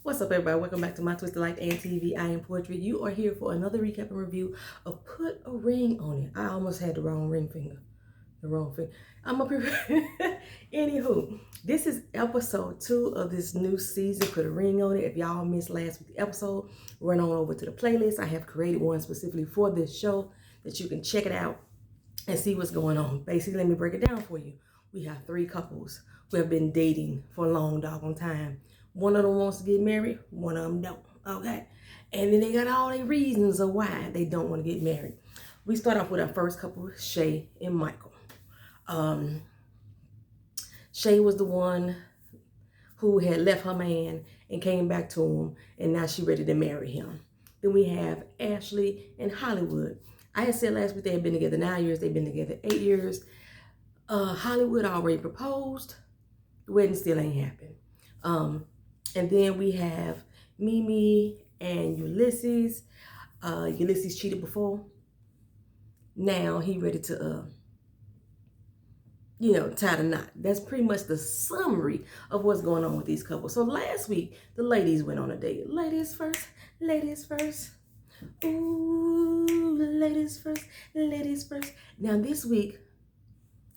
What's up, everybody? Welcome back to My Twisted Life and TV. I am Poetry. You are here for another recap and review of Put a Ring on It. I almost had the wrong ring finger. The wrong finger. I'm up here. Anywho, this is episode 2 of this new season, Put a Ring on It. If y'all missed last week's episode, run on over to the playlist. I have created one specifically for this show that you can check it out and see what's going on. Basically, let me break it down for you. We have 3 couples who have been dating for a long doggone time. One of them wants to get married, one of them don't, okay? And then they got all their reasons of why they don't want to get married. We start off with our first couple, Shay and Michael. Shay was the one who had left her man and came back to him, and now she's ready to marry him. Then we have Ashley and Hollywood. I had said last week they had been together 9 years. They've been together 8 years. Hollywood already proposed. The wedding still ain't happened. And then we have Mimi and Ulysses. Ulysses cheated before. Now he ready to, tie the knot. That's pretty much the summary of what's going on with these couples. So last week, the ladies went on a date. Ladies first, ladies first. Ooh, ladies first, ladies first. Now this week,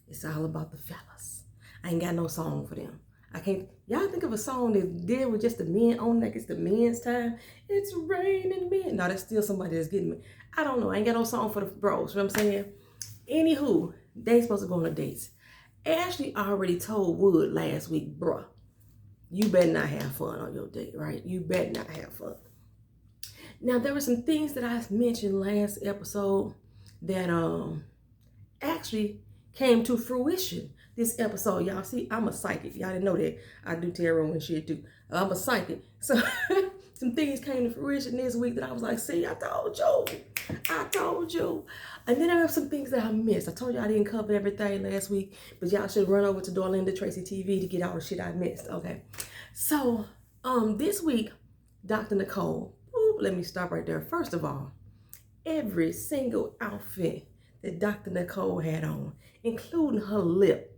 it's all about the fellas. I ain't got no song for them. I can't, y'all think of a song that deal with just the men on, like it's the men's time. It's raining men. No, that's still somebody that's getting me. I don't know. I ain't got no song for the bros. You know what I'm saying? Anywho, they supposed to go on a date. Ashley already told Wood last week, bruh, you better not have fun on your date, right? You better not have fun. Now, there were some things that I mentioned last episode that actually came to fruition this episode. Y'all see, I'm a psychic. Y'all didn't know that. I do tarot and shit too. I'm a psychic. So some things came to fruition this week that I was like, see, I told you. And then there were some things that I missed. I told you I didn't cover everything last week, but y'all should run over to Darlinda Tracy TV to get all the shit I missed, okay? So this week, Dr. Nicole, let me stop right there. First of all, every single outfit that Dr. Nicole had on, including her lip,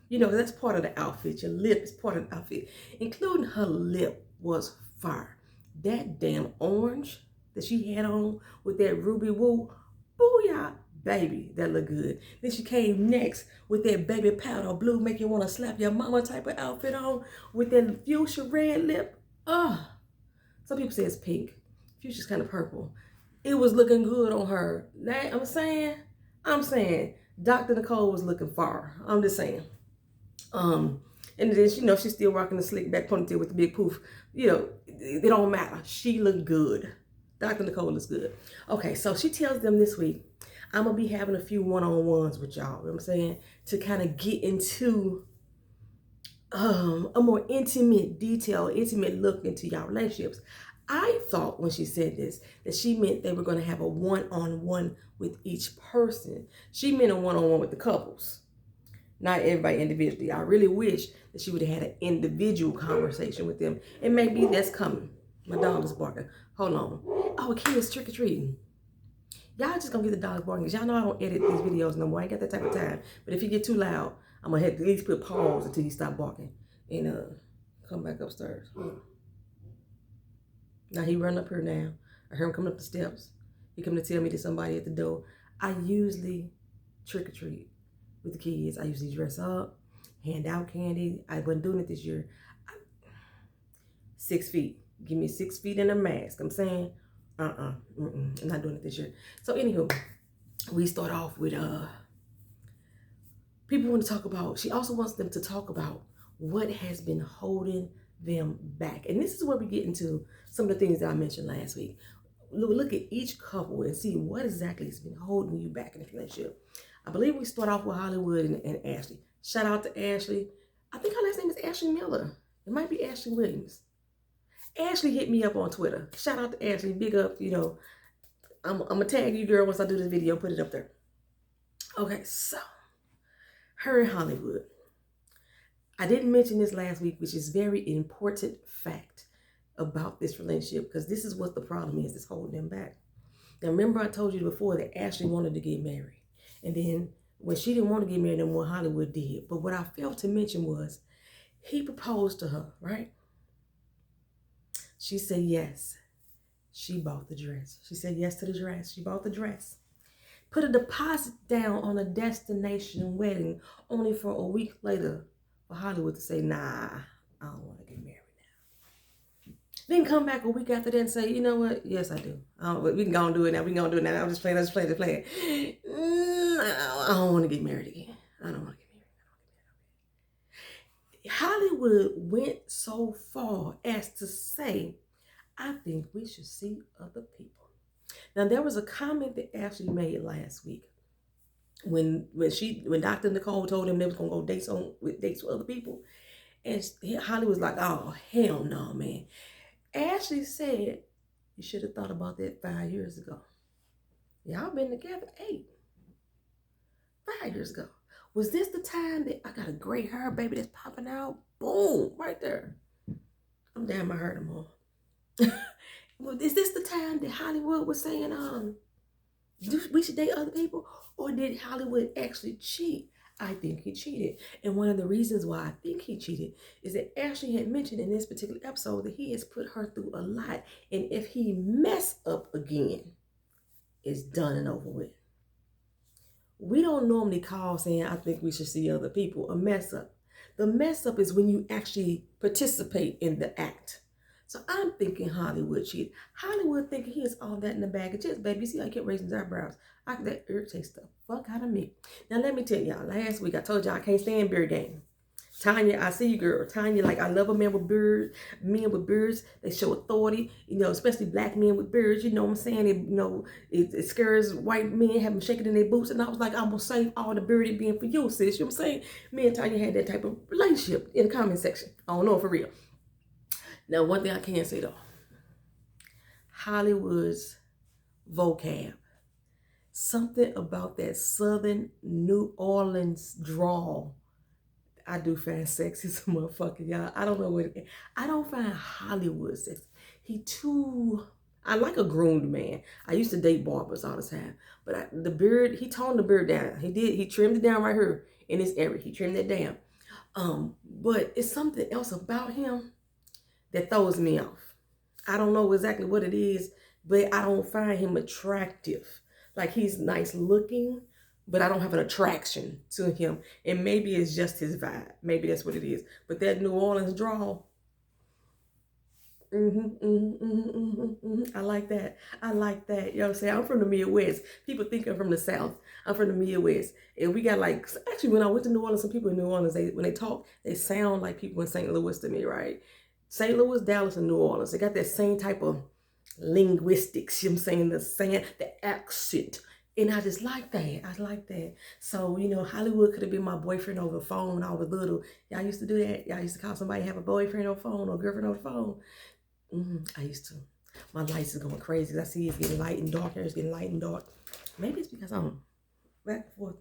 that's part of the outfit. Your lip is part of the outfit. Including her lip was fire. That damn orange that she had on with that ruby woo, booyah, baby, that looked good. Then she came next with that baby powder blue, make you want to slap your mama type of outfit on with that fuchsia red lip. Some people say it's pink. Fuchsia's kind of purple. It was looking good on her. That, I'm saying, Dr. Nicole was looking fire. I'm just saying. And then, she's still rocking the slick back ponytail with the big poof. It don't matter. She looked good. Dr. Nicole looks good. Okay, so she tells them this week, I'm going to be having a few one-on-ones with y'all, you know what I'm saying, to kind of get into a more intimate look into y'all relationships. I thought when she said this, that she meant they were going to have a one-on-one with each person. She meant a one-on-one with the couples. Not everybody individually. I really wish that she would have had an individual conversation with them. And maybe that's coming. My dog is barking. Hold on. Oh, a kid is trick-or-treating. Y'all just gonna get the dogs barking. Because y'all know I don't edit these videos no more. I ain't got that type of time. But if you get too loud, I'm going to have to at least put pause until you stop barking. And come back upstairs. Now he run up here now. I heard him coming up the steps. He coming to tell me there's somebody at the door. I usually trick-or-treat with the kids. I usually dress up, hand out candy. I wasn't doing it this year. 6 feet. Give me 6 feet and a mask. I'm saying, I'm not doing it this year. So anywho, we start off with people want to talk about, she also wants them to talk about what has been holding them back. And this is where we get into some of the things that I mentioned last week. Look at each couple and see what exactly has been holding you back in the relationship. I believe we start off with Hollywood and Ashley. Shout out to Ashley. I think her last name is Ashley Miller. It might be Ashley Williams. Ashley hit me up on Twitter. Shout out to Ashley. Big up, I'm going to tag you, girl, once I do this video. Put it up there. Okay, so her and Hollywood. I didn't mention this last week, which is very important fact about this relationship, because this is what the problem is that's holding them back. Now, remember I told you before that Ashley wanted to get married. And then when she didn't want to get married, then what Hollywood did. But what I failed to mention was he proposed to her, right? She said yes. She bought the dress. She said yes to the dress. She bought the dress. Put a deposit down on a destination wedding, only for a week later for Hollywood to say, nah, I don't want to get married now. Then come back a week after that and say, you know what? Yes, I do. We can go and do it now. We can go and do it now. I'm just playing. Let's play. I don't want to get married again. I don't want to get married. Hollywood went so far as to say, I think we should see other people. Now, there was a comment that Ashley made last week when Dr. Nicole told him they was gonna go dates with other people, and Holly was like, "Oh hell no, man." Ashley said, "You should have thought about that 5 years ago. Y'all been together 5 years ago. Was this the time that I got a gray hair baby that's popping out? Boom, right there. I'm damn, I heard him all. Well, is this the time that Hollywood was saying, we should date other people? Or did Hollywood actually cheat? I think he cheated. And one of the reasons why I think he cheated is that Ashley had mentioned in this particular episode that he has put her through a lot. And if he mess up again, it's done and over with. We don't normally call saying, I think we should see other people, a mess up. The mess up is when you actually participate in the act. So I'm thinking Hollywood cheated. Hollywood thinking he is all that in the bag of chips, baby. You see, I kept raising his eyebrows. That irritates the fuck out of me. Now let me tell y'all. Last week I told y'all I can't stand beard game. Tanya, I see you, girl. Tanya, like, I love a man with beards. Men with beards, they show authority. You know, especially black men with beards. You know what I'm saying? It scares white men, have them shaking in their boots. And I was like, I'm gonna save all the bearded being for you, sis. You know what I'm saying? Me and Tanya had that type of relationship in the comment section. I don't know, for real. Now, one thing I can say though, Hollywood's vocab, something about that Southern New Orleans drawl, I do find sexy as a motherfucker, y'all. I don't know what I don't find Hollywood sexy. I like a groomed man. I used to date barbers all the time, but the beard, he toned the beard down. He trimmed it down right here in this area. He trimmed it down. But it's something else about him that throws me off. I don't know exactly what it is, but I don't find him attractive. Like, he's nice looking, but I don't have an attraction to him. And maybe it's just his vibe. Maybe that's what it is. But that New Orleans drawl, I like that. I like that. You know what I'm saying? I'm from the Midwest. People think I'm from the South. I'm from the Midwest. And we got actually, when I went to New Orleans, some people in New Orleans, when they talk, they sound like people in St. Louis to me, right? St. Louis, Dallas, and New Orleans. They got that same type of linguistics, you know what I'm saying? The accent. And I just like that. I like that. So, Hollywood could have been my boyfriend over the phone when I was little. Y'all used to do that. Y'all used to call somebody, have a boyfriend on the phone or a girlfriend on the phone. I used to. My lights is going crazy. I see it's getting light and dark. It's getting light and dark. Maybe it's because I'm back and forth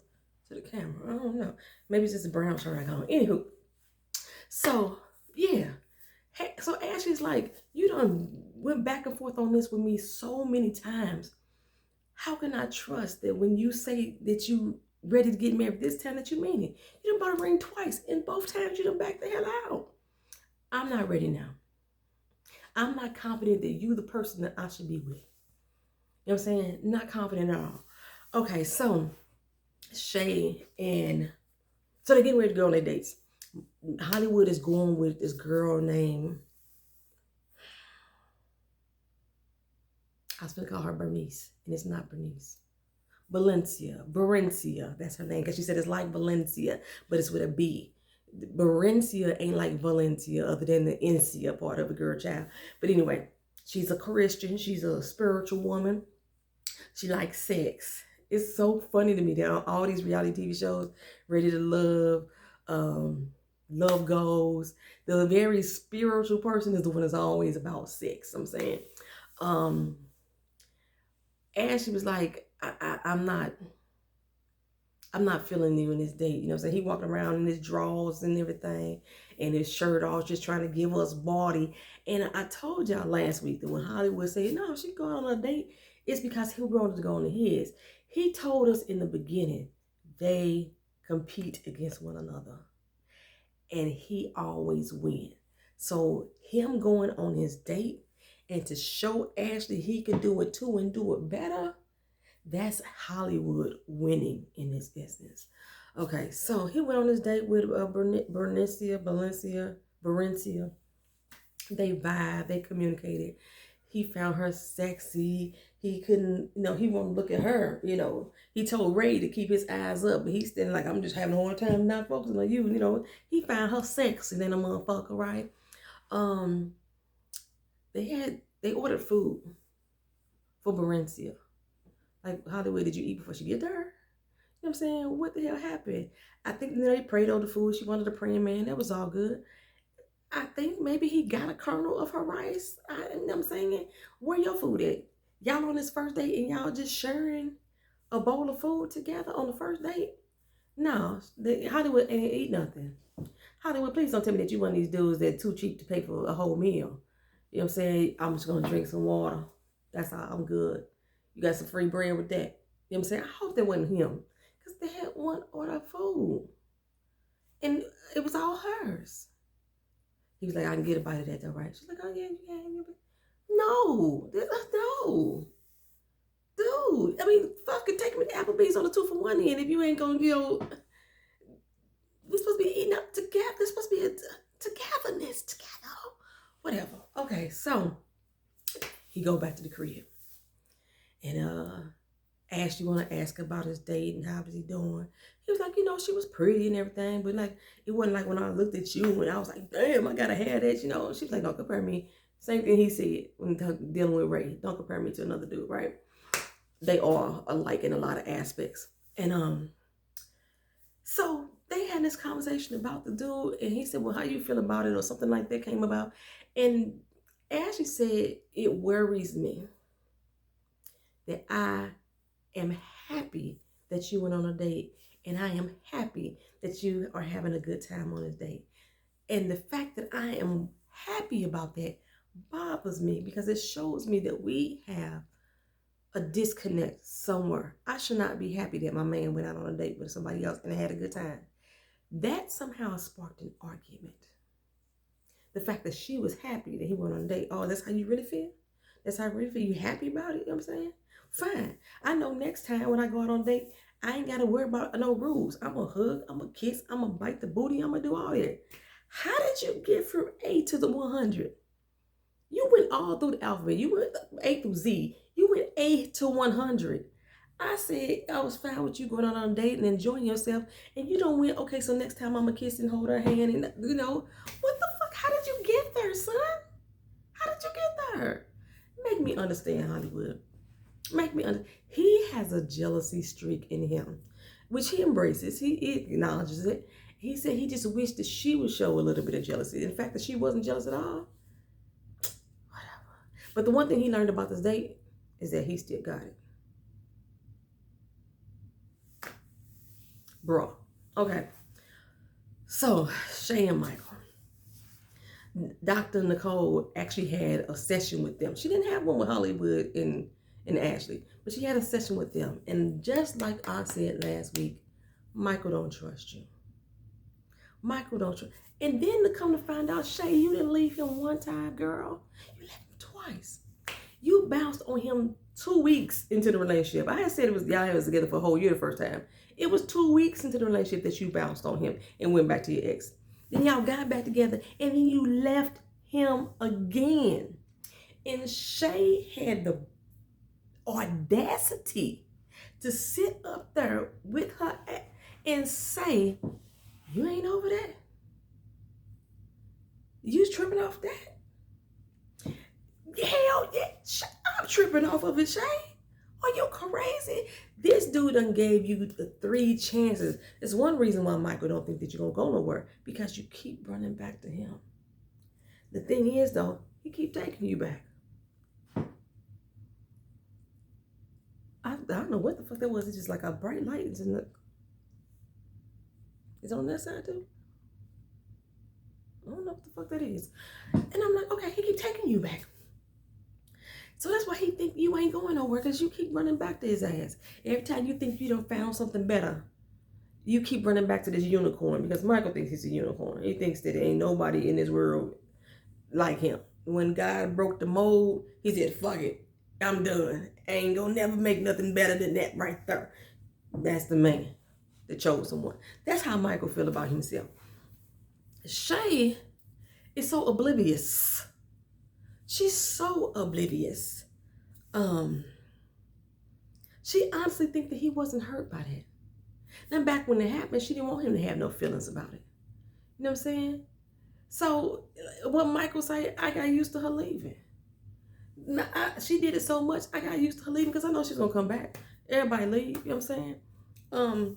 to the camera. I don't know. Maybe it's just a brown shirt I got on. Anywho. So, yeah. Hey, so Ashley's like, you done went back and forth on this with me so many times. How can I trust that when you say that you ready to get married this time that you mean it? You done bought a ring twice, and both times you done back the hell out. I'm not ready now. I'm not confident that you the person that I should be with. You know what I'm saying? Not confident at all. Okay, so Shay and so they're getting ready to go on their dates. Hollywood is going with this girl named, I was going to call her Bernice, and it's not Bernice. Berencia, that's her name, because she said it's like Valencia, but it's with a B. Berencia ain't like Valencia other than the Encia part of the girl child. But anyway, she's a Christian. She's a spiritual woman. She likes sex. It's so funny to me that all these reality TV shows, Ready to Love, Love Goes, the very spiritual person is the one that's always about sex, I'm saying. Ashley was like, I'm not feeling you in this date. You know what I'm saying? He walking around in his drawers and everything and his shirt off, just trying to give us body. And I told y'all last week that when Hollywood said, no, she going on a date, it's because he wanted to go on to his. He told us in the beginning, they compete against one another. And he always wins. So him going on his date and to show Ashley he can do it too and do it better, that's Hollywood winning in this business. Okay, so he went on his date with Berencia. They vibe, they communicated. He found her sexy. He couldn't, he won't look at her, He told Ray to keep his eyes up, but he's still like, I'm just having a hard time not focusing on you, He found her sexy, then a motherfucker, right? Um, they ordered food for Berencia. Like, Hollywood, did you eat before she get there? You know what I'm saying? What the hell happened? I think they prayed on the food. She wanted a praying man. That was all good. I think maybe he got a kernel of her rice. You know what I'm saying? Where your food at? Y'all on this first date and y'all just sharing a bowl of food together on the first date? No, Hollywood ain't eat nothing. Hollywood, please don't tell me that you one of these dudes that too cheap to pay for a whole meal. You know what I'm saying? I'm just gonna drink some water. That's all. I'm good. You got some free bread with that. You know what I'm saying? I hope that wasn't him. Because they had one order of food. And it was all hers. He was like, I can get a bite of that though, right? She's like, oh yeah, you can. No. No. Dude. I mean, fucking take me to Applebee's on a 2-for-1 end if you ain't gonna, we're supposed to be eating up together. There's supposed to be a togetherness together. Whatever. Okay, so he go back to the crib. And Ashley want to ask about his date and how was he doing. He was like, she was pretty and everything, but like it wasn't like when I looked at you and I was like, damn, I gotta have that, She was like, don't compare me. Same thing he said when dealing with Ray. Don't compare me to another dude, right? They are alike in a lot of aspects. And so they had this conversation about the dude, and he said, well, how you feel about it, or something like that came about. And Ashley said, it worries me that I am happy that you went on a date, and I am happy that you are having a good time on this date. And the fact that I am happy about that bothers me because it shows me that we have a disconnect somewhere. I should not be happy that my man went out on a date with somebody else and had a good time. That somehow sparked an argument. The fact that she was happy that he went on a date. Oh, that's how you really feel? That's how you really feel? You happy about it? You know what I'm saying? Fine. I know next time when I go out on a date, I ain't got to worry about no rules. I'm going to hug, I'm going to kiss, I'm going to bite the booty, I'm going to do all that. How did you get from A to the 100? You went all through the alphabet. You went A through Z. You went A to 100. I said I was fine with you going out on a date and enjoying yourself, and you don't win. Okay, so next time I'm going to kiss and hold her hand, and what the fuck? How did you get there, son? How did you get there? Make me understand, Hollywood. He has a jealousy streak in him, which he embraces. He acknowledges it. He said he just wished that she would show a little bit of jealousy. In fact, that she wasn't jealous at all. Whatever. But the one thing he learned about this date is that he still got it. Bro. Okay. So, Shay and Michael. Dr. Nicole actually had a session with them. She didn't have one with Hollywood and Ashley, but she had a session with them. And just like I said last week, Michael don't trust you. Michael don't trust. And then to come to find out, Shay, you didn't leave him one time, girl. You left him twice. You bounced on him 2 weeks into the relationship. I had said y'all was together for a whole year the first time. It was 2 weeks into the relationship that you bounced on him and went back to your ex. Then y'all got back together, and then you left him again. And Shay had the audacity to sit up there with her and say, you ain't over that? You tripping off that? Hell yeah, I'm tripping off of it, Shay. Are you crazy? This dude done gave you the 3 chances. It's one reason why Michael don't think that you're going to go nowhere, because you keep running back to him. The thing is, though, he keep taking you back. I don't know what the fuck that was. It's just like a bright light. It's on that side, too. I don't know what the fuck that is. And I'm like, okay, he keep taking you back. So that's why he think you ain't going nowhere, because you keep running back to his ass. Every time you think you done found something better, you keep running back to this unicorn, because Michael thinks he's a unicorn. He thinks that there ain't nobody in this world like him. when God broke the mold, he said, fuck it. I'm done. I ain't gonna never make nothing better than that right there. That's the man, the chosen one. That's how Michael feel about himself. Shay is so oblivious. She's so oblivious. She honestly think that he wasn't hurt by that. Then back when it happened, she didn't want him to have no feelings about it. You know what I'm saying? So what Michael say, I got used to her leaving. Now, she did it so much, I got used to her leaving because I know she's gonna come back. Everybody leave, you know what I'm saying?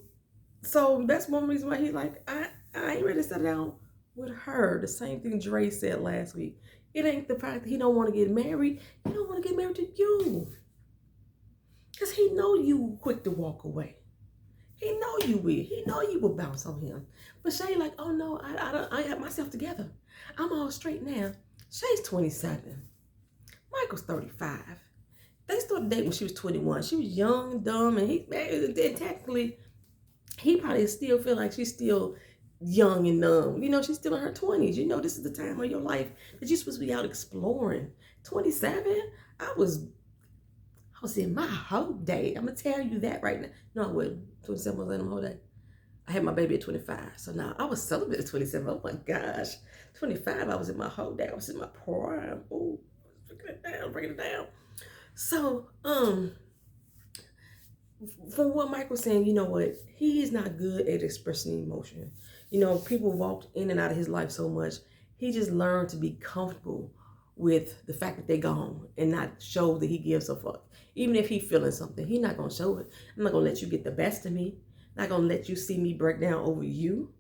So that's one reason why he's like, I ain't ready to settle down with her. The same thing Dre said last week. It ain't the fact that he don't want to get married. He don't want to get married to you. Because he know you quick to walk away. He know you will. He know you will bounce on him. But Shay like, oh no, I got myself together. I'm all straight now. Shay's 27. Michael's 35. They started dating when she was 21. She was young, dumb, and technically, he probably still feel like she's still young and dumb. You know, she's still in her 20s. You know, this is the time of your life that you're supposed to be out exploring. 27? I was in my whole day. I'm going to tell you that right now. No, I wasn't. 27 was in my whole day. I had my baby at 25. So now I was celibate at 27. Oh my gosh. 25, I was in my whole day. I was in my prime. Oh, breaking it down. So, from what Mike was saying, you know what? He is not good at expressing emotion. You know, people walked in and out of his life so much. He just learned to be comfortable with the fact that they're gone and not show that he gives a fuck. Even if he feeling something, he's not going to show it. I'm not going to let you get the best of me. Not going to let you see me break down over you.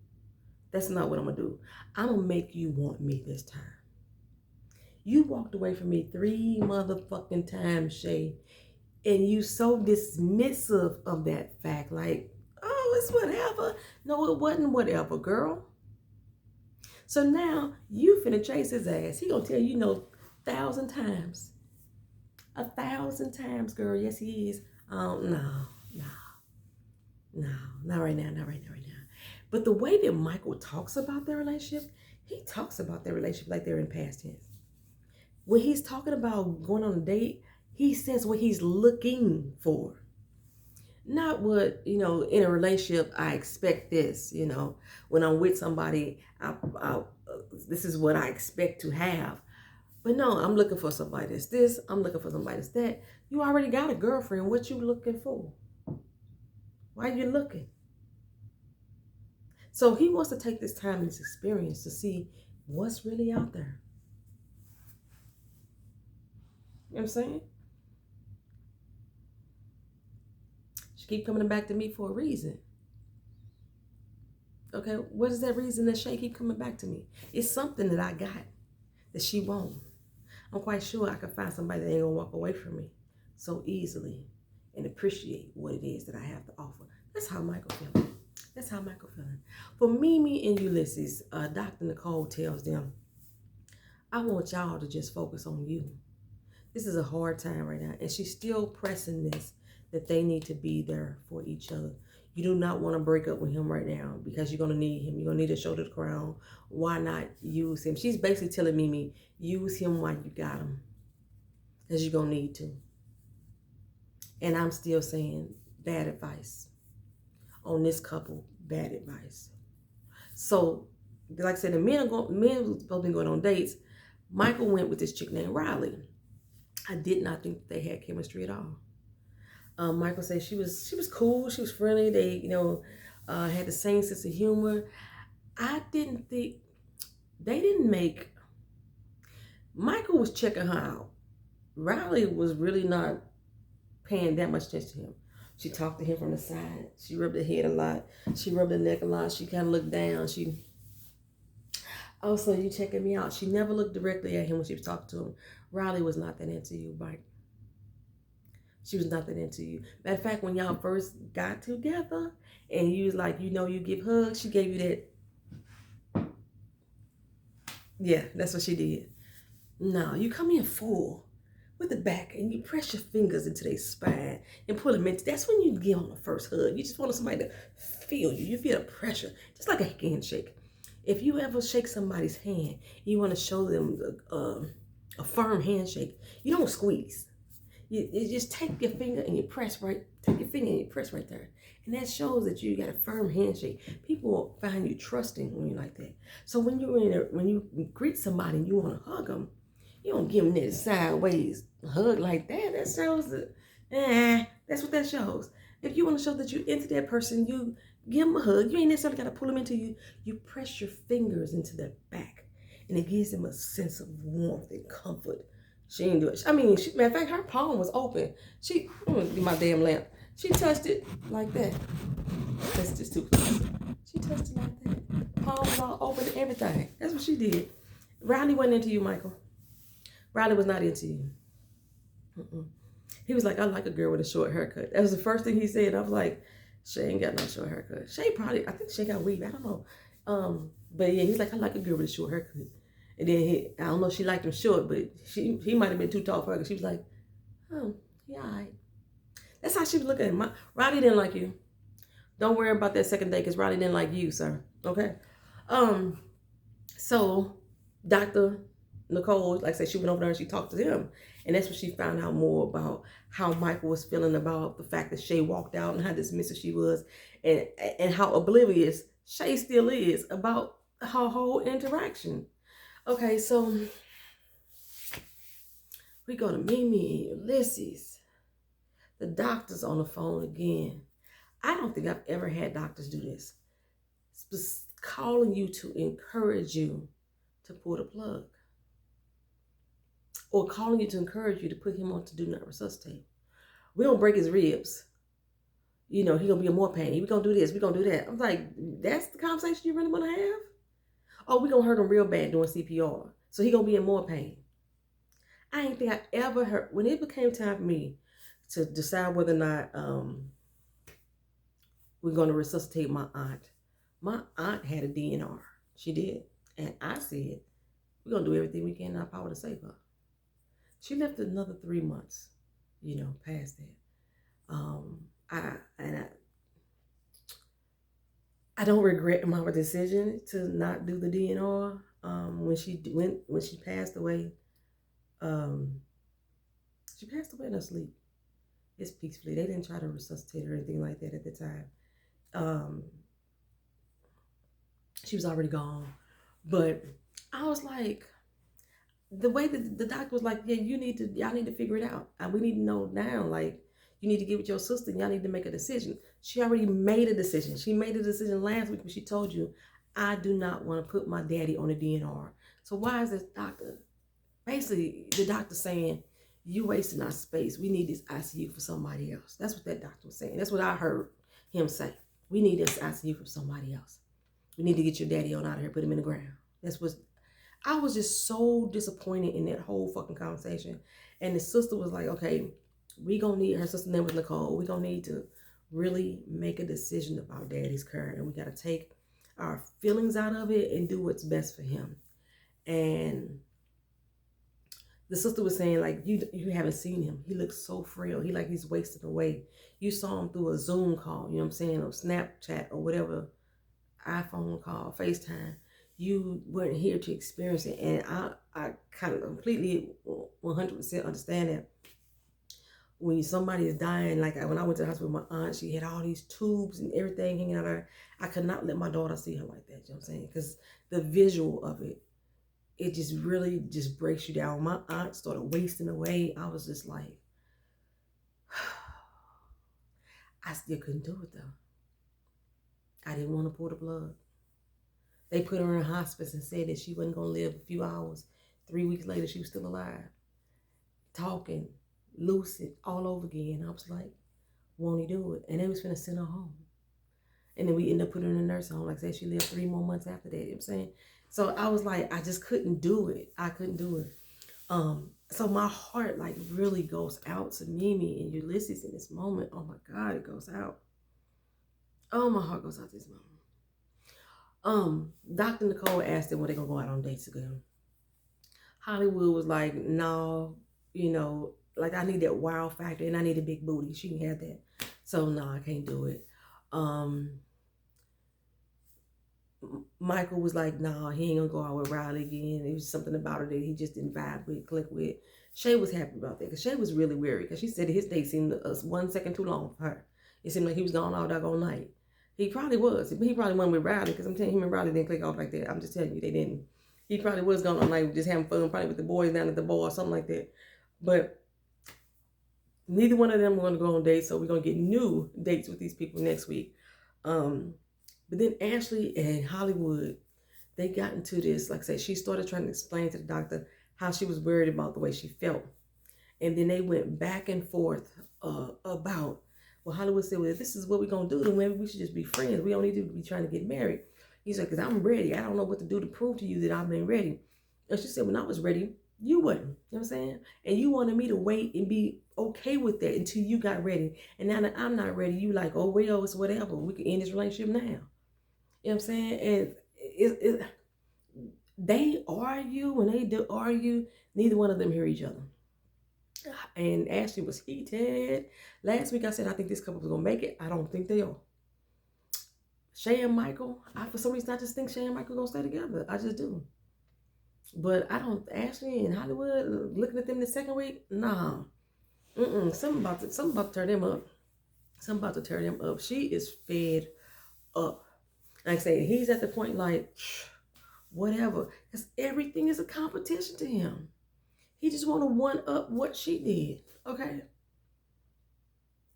That's not what I'm going to do. I'm going to make you want me this time. You walked away from me 3 motherfucking times, Shay. And you so dismissive of that fact. Like, oh, it's whatever. No, it wasn't whatever, girl. So now you finna chase his ass. He gonna tell you no 1,000 times. 1,000 times, girl. Yes, he is. No, not right now, not right now. But the way that Michael talks about their relationship, he talks about their relationship like they're in past tense. When he's talking about going on a date, he says what he's looking for. Not what, you know, in a relationship, I expect this, you know. When I'm with somebody, this is what I expect to have. But no, I'm looking for somebody that's this. I'm looking for somebody that's that. You already got a girlfriend. What you looking for? Why are you looking? So he wants to take this time and this experience to see what's really out there. You know what I'm saying? She keep coming back to me for a reason. Okay, what is that reason that Shay keep coming back to me? It's something that I got that she won't. I'm quite sure I can find somebody that ain't gonna walk away from me so easily and appreciate what it is that I have to offer. That's how Michael feeling. That's how Michael feeling. For Mimi and Ulysses, Dr. Nicole tells them, I want y'all to just focus on you. This is a hard time right now. And she's still pressing this, that they need to be there for each other. You do not want to break up with him right now because you're going to need him. You're going to need a shoulder to crown. Why not use him? She's basically telling Mimi, use him while you got him. Because you're going to need to. And I'm still saying bad advice. On this couple, bad advice. So, like I said, the men were supposed to be going on dates. Michael went with this chick named Riley. I did not think they had chemistry at all. Michael said she was cool, she was friendly. They, you know, had the same sense of humor. I didn't think they didn't make. Michael was checking her out. Riley was really not paying that much attention to him. She talked to him from the side. She rubbed her head a lot. She rubbed her neck a lot. She kind of looked down. Oh, so you checking me out? She never looked directly at him when she was talking to him. Riley was not that into you, Mike. She was not that into you. Matter of fact, when y'all first got together and you was like, you know, you give hugs, she gave you that. Yeah, that's what she did. No, you come in full with the back and you press your fingers into their spine and pull them into. That's when you give them the first hug. You just want somebody to feel you. You feel the pressure, just like a handshake. If you ever shake somebody's hand, you want to show them A firm handshake. You don't squeeze. You just take your finger and you press right. Take your finger and you press right there, and that shows that you got a firm handshake. People find you trusting when you like that. So when you greet somebody and you want to hug them, you don't give them that sideways hug like that. That shows that, that's what that shows. If you want to show that you're into that person, you give them a hug. You ain't necessarily got to pull them into you. You press your fingers into their back, and it gives them a sense of warmth and comfort. She didn't do it. I mean, matter of fact, her palm was open. I'm gonna get my damn lamp. She touched it like that. That's just too close. She touched it like that. Palm was all open and everything. That's what she did. Riley wasn't into you, Michael. Riley was not into you. Mm-mm. He was like, I like a girl with a short haircut. That was the first thing he said. I was like, Shay ain't got no short haircut. I think Shay got weave. I don't know. But yeah, he's like, I like a girl with a short haircut. And then I don't know if she liked him short, but he might have been too tall for her. Cause she was like, oh, yeah, all right. That's how she was looking at him. Roddy didn't like you. Don't worry about that second date because Roddy didn't like you, sir. Okay? So Dr. Nicole, like I said, she went over there and she talked to him. And that's when she found out more about how Michael was feeling about the fact that Shay walked out and how dismissive she was and how oblivious Shay still is about her whole interaction. Okay, so we go to Mimi and Ulysses. The doctor's on the phone again. I don't think I've ever had doctors do this. Calling you to encourage you to pull the plug. Or calling you to encourage you to put him on to do not resuscitate. We don't break his ribs. You know, he gonna be in more pain. We gonna do this, we gonna do that. I'm like, that's the conversation you really wanna have? Oh, we gonna hurt him real bad doing CPR. So he gonna be in more pain. I ain't think I ever heard, when it became time for me to decide whether or not we're gonna resuscitate my aunt had a DNR. She did. And I said, we're gonna do everything we can in our power to save her. She lived another 3 months, past that. I don't regret my decision to not do the DNR. When she passed away, she passed away in her sleep. It's peacefully. They didn't try to resuscitate her or anything like that at the time. She was already gone. But I was like, the way that the doctor was like, yeah, y'all need to figure it out. We need to know now, like, you need to get with your sister and y'all need to make a decision. She already made a decision. She made a decision last week when she told you, I do not want to put my daddy on a DNR. So why is this doctor, basically the doctor saying, you wasting our space. We need this ICU for somebody else. That's what that doctor was saying. That's what I heard him say. We need this ICU for somebody else. We need to get your daddy on out of here, put him in the ground. I was just so disappointed in that whole fucking conversation. And the sister was like, okay, her sister's name was Nicole. We're going to need to really make a decision about daddy's care. And we got to take our feelings out of it and do what's best for him. And the sister was saying, like, you haven't seen him. He looks so frail. He's wasting away. You saw him through a Zoom call, you know what I'm saying, or Snapchat or whatever, iPhone call, FaceTime. You weren't here to experience it. And I kind of completely 100% understand that. When somebody is dying, like when I went to the hospital with my aunt, she had all these tubes and everything hanging out of her. I could not let my daughter see her like that, you know what I'm saying? Because the visual of it, it just really just breaks you down. My aunt started wasting away. I was just like, I still couldn't do it though. I didn't want to pull the plug. They put her in hospice and said that she wasn't going to live a few hours. 3 weeks later, she was still alive. Talking, lucid, all over again. I was like, won't he do it? And they was finna send her home. And then we ended up putting her in a nursing home. Like I said, she lived 3 more months after that, you know what I'm saying? So I was like, I just couldn't do it. I couldn't do it. So my heart like really goes out to Mimi and Ulysses in this moment. Oh my God, it goes out. Oh, my heart goes out to this moment. Dr. Nicole asked them, were they gonna go out on dates together? Hollywood was like, no, like I need that wow factor and I need a big booty. She can have that. So no, I can't do it. Michael was like, nah, he ain't gonna go out with Riley again. It was something about her that he just didn't vibe with, click with. Shay was happy about that because Shay was really weary because she said his date seemed 1 second too long for her. It seemed like he was gone all doggone night. He probably was. He probably went with Riley because I'm telling you, him and Riley didn't click off like that. I'm just telling you, they didn't. He probably was gone all night just having fun, probably with the boys down at the bar or something like that. But neither one of them are going to go on dates, so we're going to get new dates with these people next week. But then Ashley and Hollywood, they got into this. Like I said, she started trying to explain to the doctor how she was worried about the way she felt. And then they went back and forth about, well, Hollywood said, well, if this is what we're going to do, then maybe we should just be friends. We don't need to be trying to get married. He's like, because I'm ready. I don't know what to do to prove to you that I've been ready. And she said, when I was ready, you wasn't. You know what I'm saying? And you wanted me to wait and be okay with that until you got ready. And now that I'm not ready, you like, oh, well, it's whatever. We can end this relationship now. You know what I'm saying? And they argue. When they do argue, neither one of them hear each other. And Ashley was heated. Last week I said I think this couple was gonna make it. I don't think they are. Shay and Michael, for some reason I just think Shay and Michael gonna stay together. I just do. But I don't. Ashley and Hollywood, looking at them the second week, nah. Something about to tear them up. Something about to tear them up. She is fed up. Like I say, he's at the point like, whatever, because everything is a competition to him. He just want to one up what she did. Okay.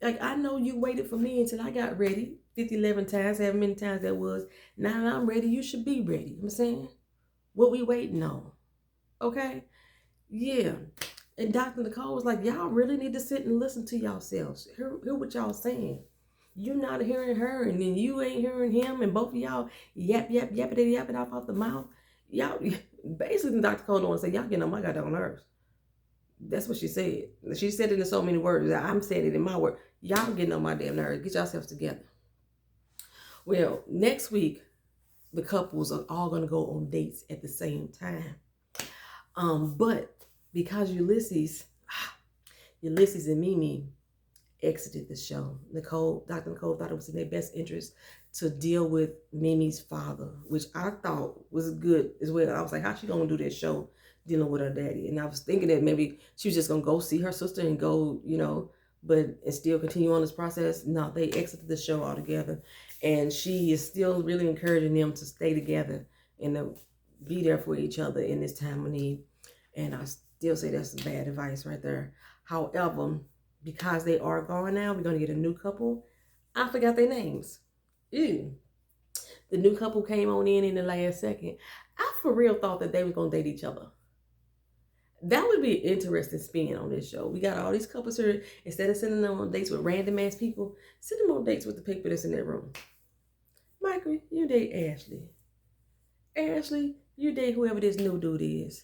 Like, I know you waited for me until I got ready 11 times, however many times that was. Now that I'm ready, you should be ready. You know what I'm saying? What we waiting on? Okay? Yeah. And Dr. Nicole was like, y'all really need to sit and listen to yourselves. Hear what y'all saying. You're not hearing her, and then you ain't hearing him, and both of y'all yapping off the mouth. Y'all, basically, Dr. Cole don't want to say, y'all getting on my goddamn nerves. That's what she said. She said it in so many words. I'm saying it in my word. Y'all getting on my damn nerves. Get yourselves together. Well, next week, the couples are all going to go on dates at the same time. But because Ulysses and Mimi exited the show, Dr. Nicole thought it was in their best interest to deal with Mimi's father, which I thought was good as well. I was like, how's she going to do this show dealing with her daddy? And I was thinking that maybe she was just going to go see her sister and go, and still continue on this process. No, they exited the show altogether. And she is still really encouraging them to stay together and to be there for each other in this time of need. And I still say that's bad advice right there. However, because they are gone now, we're going to get a new couple. I forgot their names. Ew. The new couple came on in the last second. I for real thought that they were going to date each other. That would be an interesting spin on this show. We got all these couples here. Instead of sending them on dates with random ass people, send them on dates with the people that's in that room. Michael, you date Ashley. Ashley, you date whoever this new dude is.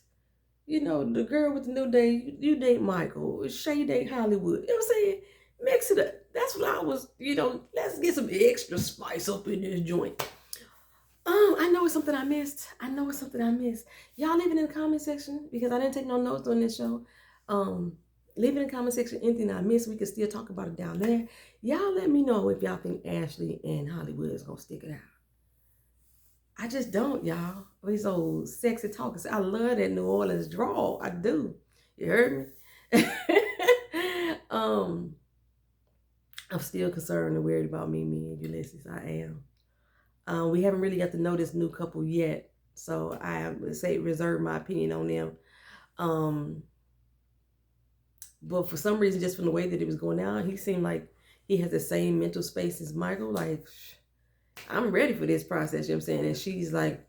The girl with the new date, you date Michael. Shay date Hollywood. You know what I'm saying? Mix it up. That's what I was, let's get some extra spice up in this joint. I know it's something I missed. Y'all leave it in the comment section because I didn't take no notes on this show. Leave it in the comment section. Anything I missed, we can still talk about it down there. Y'all let me know if y'all think Ashley and Hollywood is going to stick it out. I just don't, y'all. These old sexy talkers. I love that New Orleans drawl. I do. You heard me? I'm still concerned and worried about Mimi and Ulysses. I am. We haven't really got to know this new couple yet, so I would say reserve my opinion on them. But for some reason, just from the way that it was going down, he seemed like he has the same mental space as Michael. Like, I'm ready for this process, you know what I'm saying? And she's like,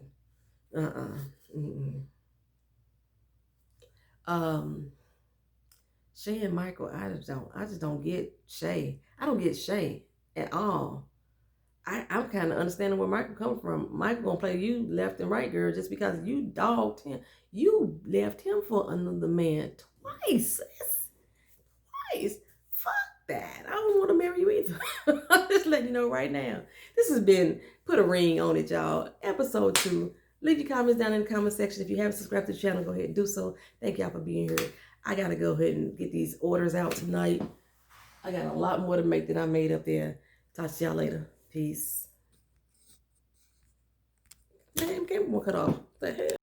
Shay and Michael, I just don't get Shay. I don't get Shay at all. I'm kind of understanding where Michael comes from. Michael gonna play you left and right, girl, just because you dogged him. You left him for another man twice. Twice. Fuck that. I don't want to marry you either. I'm just letting you know right now. This has been Put a Ring on It, y'all. Episode 2. Leave your comments down in the comment section. If you haven't subscribed to the channel, go ahead and do so. Thank y'all for being here. I got to go ahead and get these orders out tonight. I got a lot more to make than I made up there. Talk to y'all later. Peace. Damn, camera won't cut off. What the hell?